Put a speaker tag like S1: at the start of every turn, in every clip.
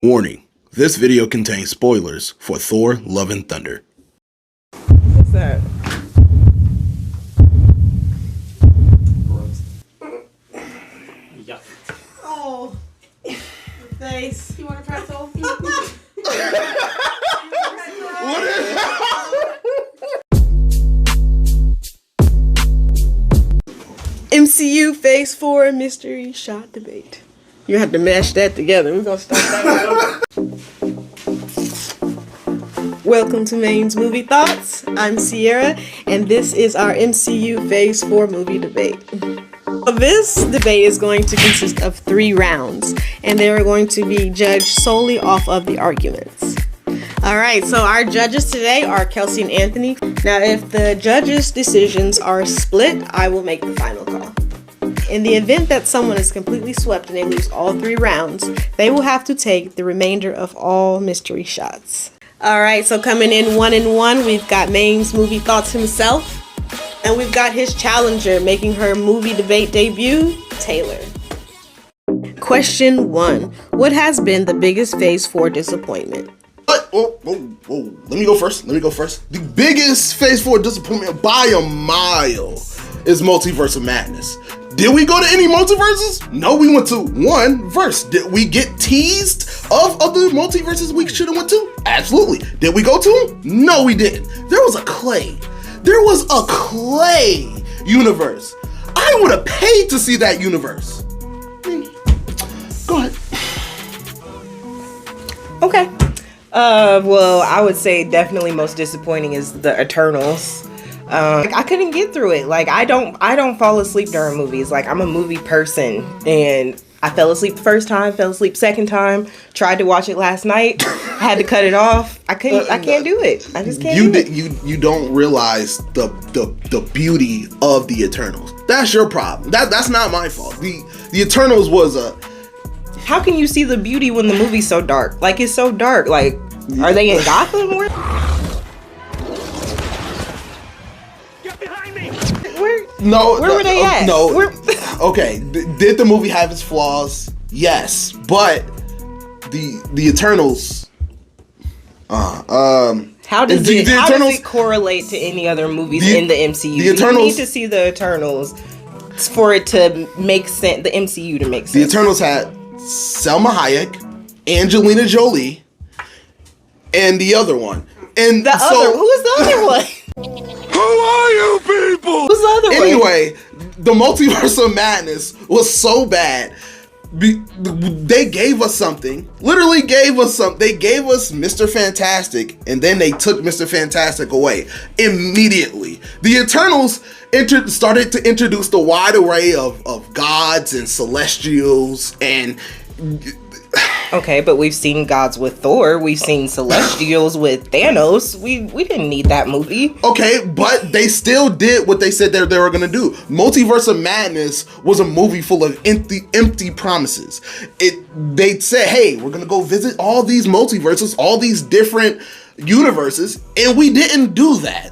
S1: Warning, this video contains spoilers for Thor: Love and Thunder.
S2: What's that?
S3: Yeah.
S2: Oh, your face.
S4: You want a pretzel?
S1: What is
S2: MCU Phase 4 mystery shot debate. You have to mash that together. We're gonna start that. Welcome to Maine's Movie Thoughts. I'm Sierra, and this is our MCU Phase 4 movie debate. This debate is going to consist of 3 rounds, and they are going to be judged solely off of the arguments. Alright, so our judges today are Kelsey and Anthony. Now, if the judges' decisions are split, I will make the final call. In the event that someone is completely swept and they lose all 3 rounds, they will have to take the remainder of all mystery shots. Alright, so coming in 1-1, we've got Maine's Movie Thoughts himself. And we've got his challenger making her movie debate debut, Taylor. Question 1. What has been the biggest Phase 4 disappointment?
S1: Whoa. Let me go first. The biggest Phase 4 disappointment by a mile is Multiverse of Madness. Did we go to any multiverses? No, we went to one verse. Did we get teased of other multiverses we should have went to? Absolutely. Did we go to them? No, we didn't. There was a clay universe. I would have paid to see that universe. Go ahead.
S2: Okay. Well, I would say definitely most disappointing is the Eternals. I couldn't get through it. Like, I don't fall asleep during movies. Like, I'm a movie person, and I fell asleep the first time, fell asleep second time, tried to watch it last night, had to cut it off. I can't do it. I just can't do it.
S1: You don't realize the beauty of the Eternals. That's your problem. That's not my fault. The Eternals was a...
S2: How can you see the beauty when the movie's so dark? Like, it's so dark. Like, are they in Gotham?
S3: Get behind me!
S2: Where were they at?
S1: No. Okay, did the movie have its flaws? Yes, but the Eternals.
S2: How does it correlate to any other movies in the MCU? You need to see the Eternals for it to make sense. The MCU to make sense.
S1: The Eternals had Selma Hayek, Angelina Jolie, and the other one. And
S2: who was the other one?
S1: Who are you people?
S2: Who's the other one?
S1: Anyway, the Multiverse of Madness was so bad. They gave us something. Literally gave us something. They gave us Mr. Fantastic, and then they took Mr. Fantastic away immediately. The Eternals started to introduce the wide array of gods and celestials and...
S2: Okay, but we've seen gods with Thor. We've seen celestials with Thanos. We didn't need that movie.
S1: Okay, but they still did what they said they were going to do. Multiverse of Madness was a movie full of empty promises. They said, hey, we're going to go visit all these multiverses, all these different universes, and we didn't do that.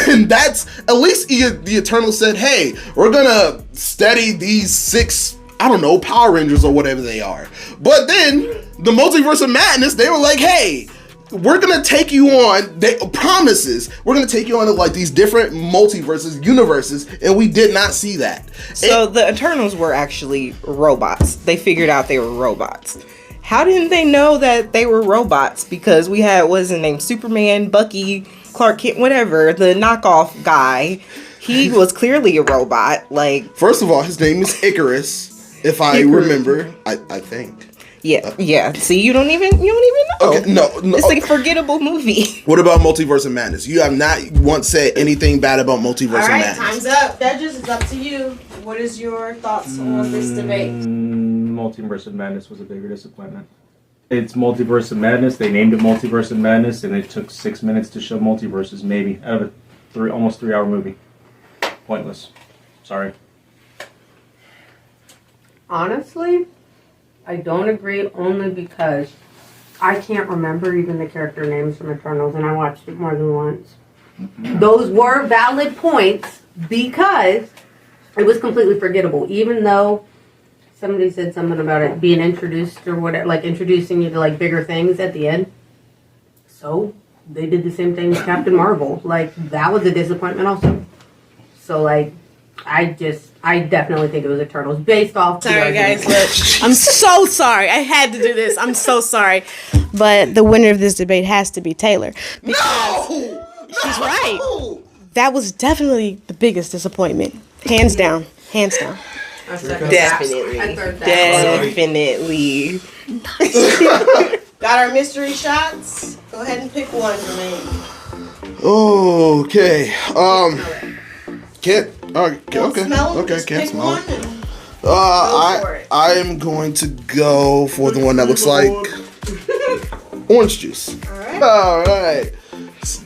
S1: And that's, at least the Eternals said, hey, we're going to study these 6... I don't know, Power Rangers or whatever they are. But then, the Multiverse of Madness, they were like, hey, we're going to take you on, promises, we're going to take you on to like these different multiverses, universes, and we did not see that.
S2: So the Eternals were actually robots. They figured out they were robots. How didn't they know that they were robots? Because we had, what is his name, Superman, Bucky, Clark Kent, whatever, the knockoff guy. He was clearly a robot. Like,
S1: first of all, his name is Icarus. If I remember, I think.
S2: Yeah. See, you don't even know.
S1: Okay, no.
S2: It's a forgettable movie.
S1: What about Multiverse of Madness? You have not once said anything bad about Multiverse of Madness.
S4: All right, time's up. Judges, it's up to you. What is your thoughts on this debate?
S3: Multiverse of Madness was a bigger disappointment. It's Multiverse of Madness. They named it Multiverse of Madness, and it took 6 minutes to show multiverses, maybe, out of a almost 3-hour movie. Pointless. Sorry.
S4: Honestly, I don't agree only because I can't remember even the character names from Eternals, and I watched it more than once. Those were valid points because it was completely forgettable. Even though somebody said something about it being introduced or whatever, like introducing you to like bigger things at the end. So they did the same thing with Captain Marvel. Like that was a disappointment also. So like, I definitely think it was Eternals based off.
S2: Sorry guys, look, I'm so sorry. I had to do this. I'm so sorry. But the winner of this debate has to be Taylor.
S1: No!
S2: She's right. That was definitely the biggest disappointment. Hands down. Hands down.
S5: Definitely. Definitely.
S2: Got our mystery shots. Go ahead and pick one for me.
S1: Okay. Can't. Okay.
S2: Smell them,
S1: Okay.
S2: just
S1: Can't
S2: pick
S1: smell.
S2: one and for it.
S1: I am going to go for the one that looks like orange juice. All right.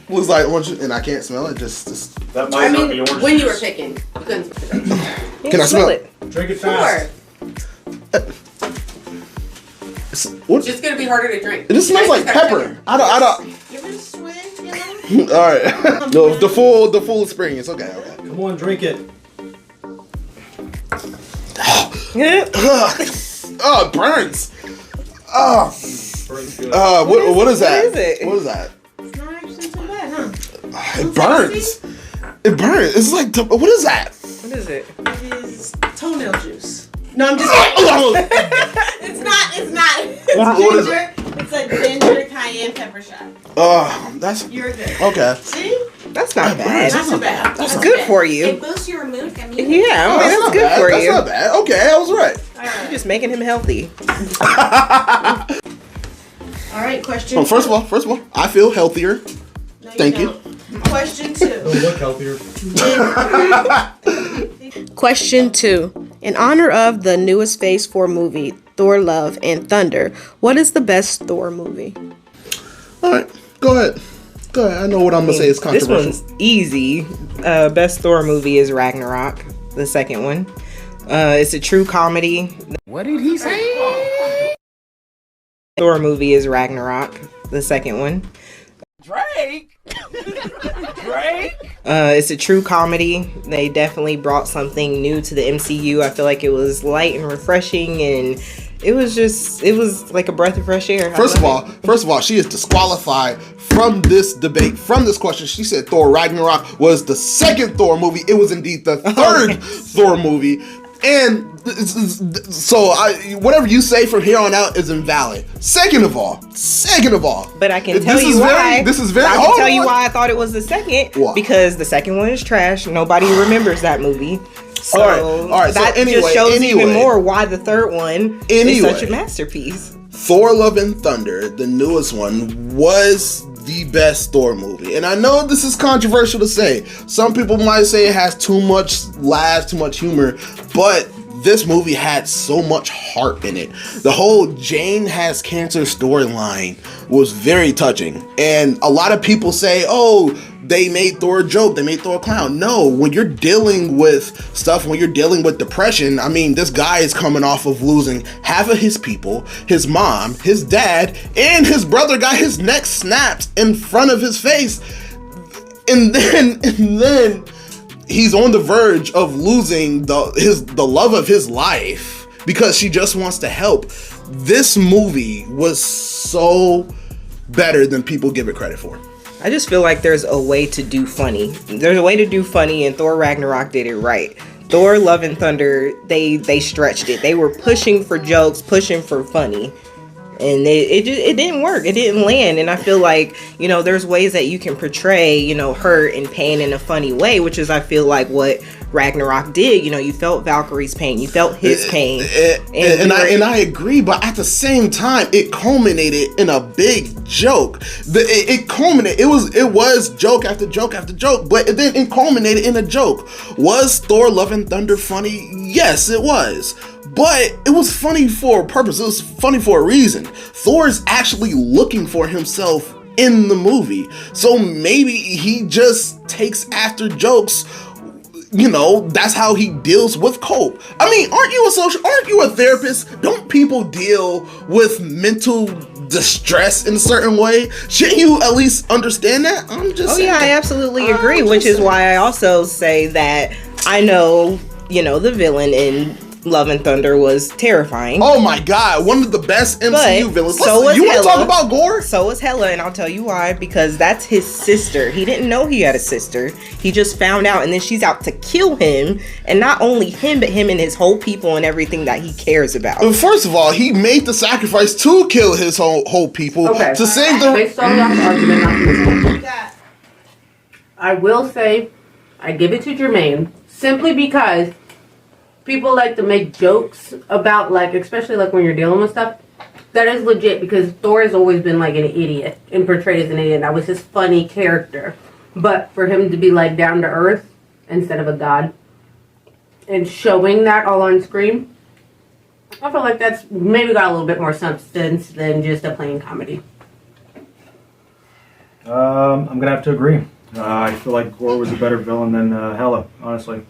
S1: Looks like orange juice, and I can't smell it. Just.
S3: That might not be orange
S4: when you were
S3: juice.
S4: picking, you couldn't.
S1: Can I smell it?
S3: Drink it fast.
S1: What?
S4: Just gonna be harder to drink.
S1: It just smells like pepper. I don't.
S2: Give it a swig, you know?
S1: All right. No, the full experience. Okay.
S3: Come on, drink it.
S1: Oh, it burns. Oh.
S3: Burns good.
S1: What is that?
S5: What is it?
S1: What is that?
S2: It's not actually so bad, huh?
S1: It burns. It burns. It's like what is that?
S5: What is it?
S2: It is toenail juice. No, I'm just kidding. It's not. It's
S1: What is
S2: ginger. It's a ginger cayenne pepper shot.
S1: That's
S2: You're good.
S1: okay.
S2: See?
S5: That's not bad.
S2: Not too bad.
S5: That's good for you.
S2: It boosts your mood. I mean,
S5: Yeah, I mean,
S1: That's
S5: that's
S1: not
S5: good
S1: bad.
S5: for
S1: That's
S5: you.
S1: not bad. Okay, I was right.
S2: all
S5: You're
S2: right.
S5: just making him healthy.
S2: All right. Question.
S1: Oh, first of all, I feel healthier.
S2: No,
S1: thank you.
S2: don't. Question 2.
S3: Look healthier.
S2: Question 2. In honor of the newest Phase 4 movie, Thor: Love and Thunder, what is the best Thor movie?
S1: All right, go ahead. I know what I'm gonna say is
S5: This
S1: controversial.
S5: one's easy. Best Thor movie is Ragnarok, the second one. It's a true comedy.
S6: What did he say?
S5: Thor movie is Ragnarok, the second one.
S6: Drake? Drake?
S5: It's a true comedy. They definitely brought something new to the MCU. I feel like it was light and refreshing, and it was like a breath of fresh air.
S1: First of all, she is disqualified from this debate, from this question. She said Thor Ragnarok was the second Thor movie. It was indeed the third Thor movie. And so whatever you say from here on out is invalid. Second of all,
S5: But I can tell you why.
S1: This is very.
S5: I can tell you why I thought it was the second.
S1: Why?
S5: Because the second one is trash. Nobody remembers that movie. So
S1: All right.
S5: that
S1: So
S5: just shows even more why the third one is such a masterpiece.
S1: Thor: Love and Thunder, the newest one, was the best Thor movie. And I know this is controversial to say. Some people might say it has too much laughs, too much humor, but this movie had so much heart in it. The whole Jane has cancer storyline was very touching. And a lot of people say, oh, they made Thor a joke, they made Thor a clown. No, when you're dealing with stuff, when you're dealing with depression, I mean, this guy is coming off of losing half of his people, his mom, his dad, and his brother got his neck snapped in front of his face. And then he's on the verge of losing the love of his life because she just wants to help. This movie was so better than people give it credit for.
S5: I just feel like there's a way to do funny. There's a way to do funny, and Thor Ragnarok did it right. Thor Love and Thunder, they stretched it. They were pushing for jokes, pushing for funny. And it didn't work. It didn't land. And I feel like, there's ways that you can portray, hurt and pain in a funny way, which is, I feel like, what Ragnarok did. You felt Valkyrie's pain. You felt his pain.
S1: And I agree, but at the same time, it culminated in a big joke. It culminated. It was joke after joke after joke, but then it culminated in a joke. Was Thor: Love and Thunder funny? Yes, it was. But it was funny for a purpose. It was funny for a reason. Thor is actually looking for himself in the movie. So maybe he just takes after jokes. That's how he deals with cope. I mean, aren't you a therapist? Don't people deal with mental distress in a certain way? Shouldn't you at least understand that? I'm just saying.
S5: Yeah, I absolutely agree, which is why I also say that I know, the villain in Love and Thunder was terrifying.
S1: Oh my god, one of the best MCU
S5: But
S1: villains.
S5: so was
S1: You want to talk
S5: Hela.
S1: about gore?
S5: So was Hela, and I'll tell you why. Because that's his sister. He didn't know he had a sister. He just found out, and then she's out to kill him. And not only him, but him and his whole people and everything that he cares about.
S1: First of all, he made the sacrifice to kill his whole people
S4: Okay.
S1: to save the.
S4: Based on that argument, I will say, I give it to Jermaine simply because people like to make jokes about, like, especially like when you're dealing with stuff. That is legit because Thor has always been like an idiot and portrayed as an idiot. That was his funny character. But for him to be like down to earth instead of a god and showing that all on screen, I feel like that's maybe got a little bit more substance than just a plain comedy.
S3: I'm gonna have to agree. I feel like Gore was a better villain than Hela, honestly.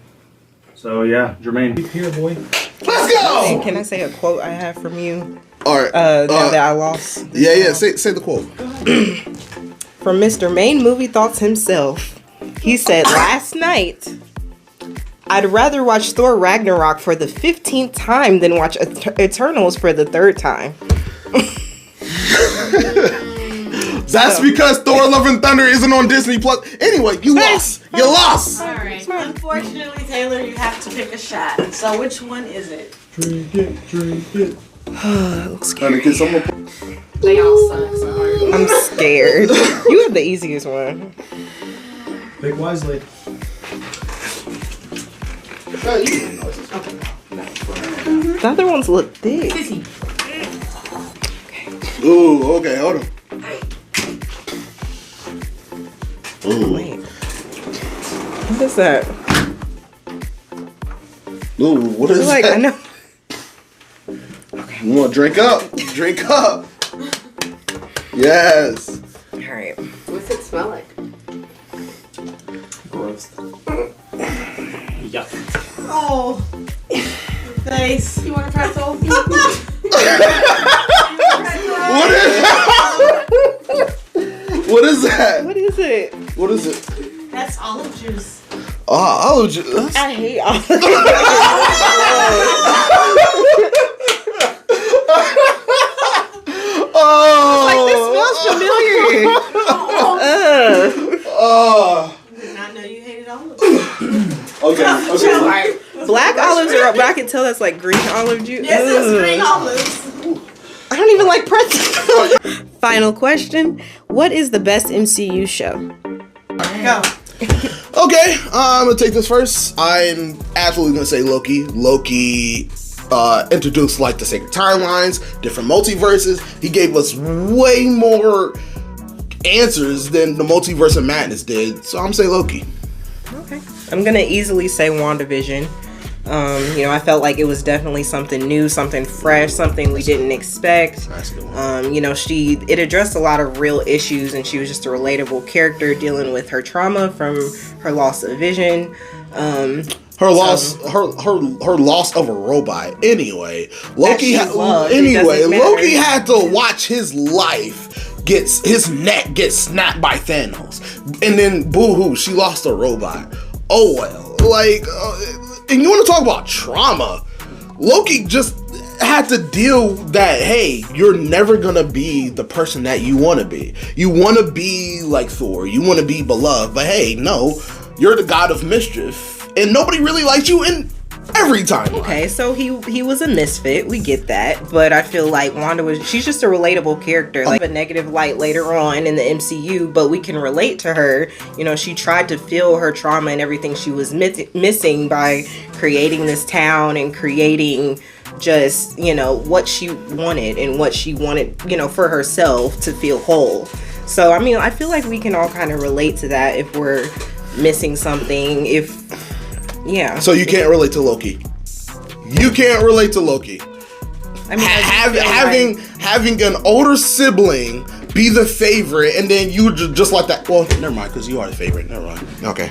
S3: So yeah, Jermaine. Here, boy.
S1: Let's go.
S5: And can I say a quote I have from you?
S1: All right.
S5: Now that I lost.
S1: Yeah. Say the quote.
S5: From Mr. Main Movie Thoughts himself. He said, last night, I'd rather watch Thor Ragnarok for the 15th time than watch Eternals for the 3rd time.
S1: That's because Thor: Love and Thunder isn't on Disney Plus. Anyway, you lost. You lost.
S2: All right. Unfortunately, Taylor, you have to pick a shot. So which one is it?
S3: Drink it.
S1: Honey, can someone?
S2: They all suck. So
S5: I'm scared. You have the easiest one.
S3: Pick wisely.
S5: The other ones look thick.
S1: Ooh, okay, hold on. Ooh,
S5: Wait. What is that?
S1: ooh, what is
S5: Like,
S1: that?
S5: I know.
S1: You want to drink up? Drink up. Yes.
S5: Alright.
S4: What's it smell like?
S3: Gross. Yeah.
S2: Oh, your face. You want a pretzel?
S1: What is? What is that?
S5: What is it?
S1: What is it?
S2: That's olive juice.
S1: Olive juice.
S5: I hate olive.
S1: Oh.
S5: This smells familiar.
S2: I did not know you hated olive juice.
S1: Okay.
S5: Black olives are up, but I can tell that's like green olive juice.
S2: Yes, it's
S5: Ugh.
S2: green olives.
S5: I don't even like pretzels. Final question. What is the best MCU show?
S2: Go.
S1: Okay, I'm gonna take this first. I'm absolutely gonna say Loki. Loki introduced like the sacred timelines, different multiverses. He gave us way more answers than the multiverse of madness did. So I'm gonna say Loki.
S5: Okay. I'm gonna easily say WandaVision. I felt like it was definitely something new, something fresh, something we didn't expect.
S1: That's a good one.
S5: It addressed a lot of real issues, and she was just a relatable character dealing with her trauma from her loss of vision.
S1: Her loss of a robot. Anyway, Loki.
S5: That she loved. It doesn't matter.
S1: Loki had to watch his his neck get snapped by Thanos, and then boo hoo, she lost a robot. Oh well, and you want to talk about trauma? Loki just had to deal that. Hey, you're never gonna be the person that you want to be. You want to be like Thor. You want to be beloved, but hey, no, you're the god of mischief. And nobody really liked you in every time.
S5: Okay, so he was a misfit. We get that, but I feel like she's just a relatable character, like a negative light later on in the MCU, but we can relate to her. She tried to feel her trauma and everything she was missing by creating this town and creating just, what she wanted and what she wanted, for herself to feel whole. So, I feel like we can all kind of relate to that if we're missing something, yeah.
S1: So you can't relate to Loki. You can't relate to Loki. Having an older sibling be the favorite, and then you just like that. Well, never mind, because you are the favorite. Never mind. Okay.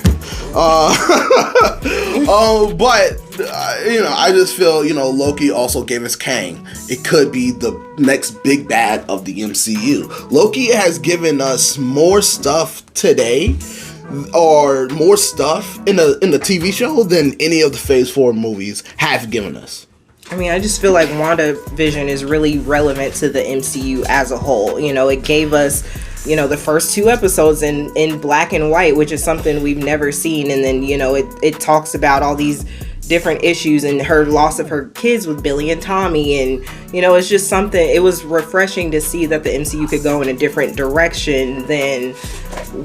S1: I just feel Loki also gave us Kang. It could be the next big bad of the MCU. Loki has given us more stuff today, or more stuff in the TV show than any of the Phase 4 movies have given us.
S5: I mean, I just feel like WandaVision is really relevant to the MCU as a whole. You know, it gave us, you know, the first 2 episodes in black and white, which is something we've never seen. And then, you know, it talks about all these different issues and her loss of her kids with Billy and Tommy. And, you know, it's just something, it was refreshing to see that the MCU could go in a different direction than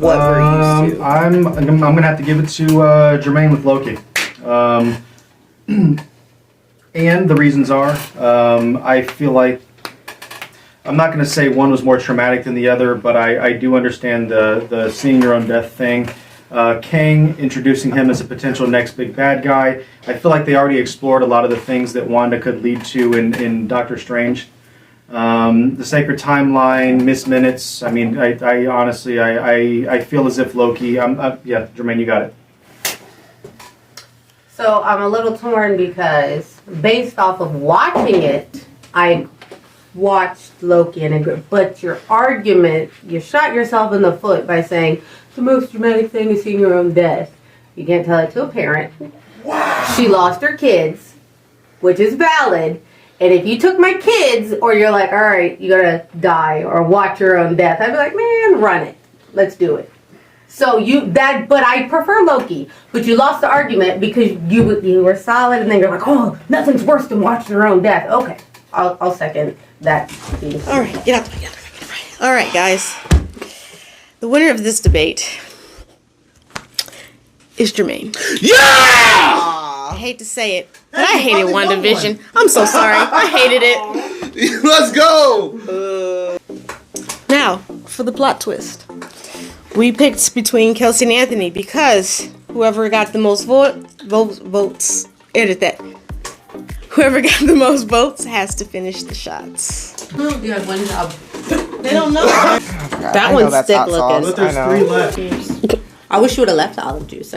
S5: what we're used to.
S3: I'm going to have to give it to Jermaine with Loki. And the reasons are, I feel like, I'm not going to say one was more traumatic than the other, but I do understand the seeing your own death thing. Kang, introducing him as a potential next big bad guy. I feel like they already explored a lot of the things that Wanda could lead to in Doctor Strange. The Sacred Timeline, Miss Minutes. I mean, I honestly, I feel as if Loki. Yeah, Jermaine, you got it.
S4: So I'm a little torn because based off of watching it, I watched Loki and agree. But your argument, you shot yourself in the foot by saying the most dramatic thing is seeing your own death. You can't tell it to a parent. Wow. She lost her kids, which is valid. And if you took my kids, or you're like, all right, you gotta die or watch your own death, I'd be like, man, run it. Let's do it. So but I prefer Loki. But you lost the argument because you were solid, and then you're like, oh, nothing's worse than watching your own death. Okay, I'll second that.
S2: All right, get out. All right, guys. The winner of this debate is Jermaine.
S1: Yeah!
S2: I hate to say it, but I hated WandaVision. I'm so sorry. I hated it.
S1: Let's go!
S2: Now, for the plot twist. We picked between Kelsey and Anthony because whoever got the most votes, edit that. Whoever got the most votes has to finish the shots.
S4: Oh, you had one job.
S2: They don't know.
S4: That one's thick looking.
S3: But there's 3 left.
S4: I wish you would have left the olive juice.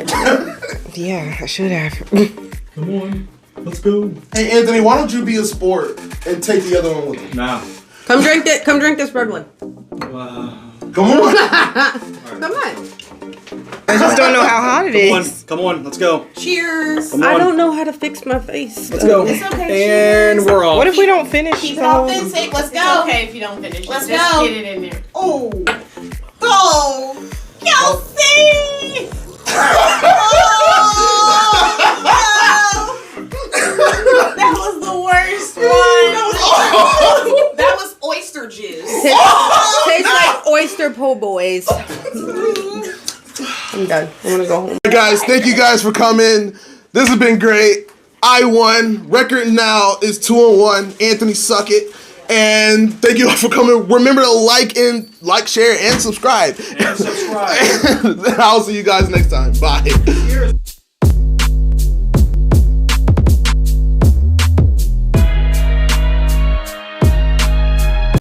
S5: Yeah, I should have.
S3: Come on, let's go.
S1: Hey, Anthony, why don't you be a sport and take the other one with you?
S3: Nah.
S4: Come drink this red one.
S1: Come on.
S4: Come on.
S5: I just don't know how hot it is.
S3: Come on, let's go.
S2: Cheers.
S3: Come on.
S4: I don't know how to fix my face.
S3: Let's go.
S2: It's okay.
S3: And we're off.
S5: What if we don't finish?
S2: Keep it
S5: the whole-
S2: authentic. Let's go. It's okay if you don't finish. Let's just
S6: go.
S2: get it in there.
S1: Oh.
S2: Go, Kelsey! That was the worst one. That was oyster juice.
S4: Tastes like oyster po' boys. I'm done. I'm gonna go home.
S1: Hey guys, thank you guys for coming. This has been great. I won. Record now is 2-1. Anthony, suck it. And thank you all for coming. Remember to like, share, and subscribe.
S3: And subscribe.
S1: I'll see you guys next time. Bye.
S3: Cheers.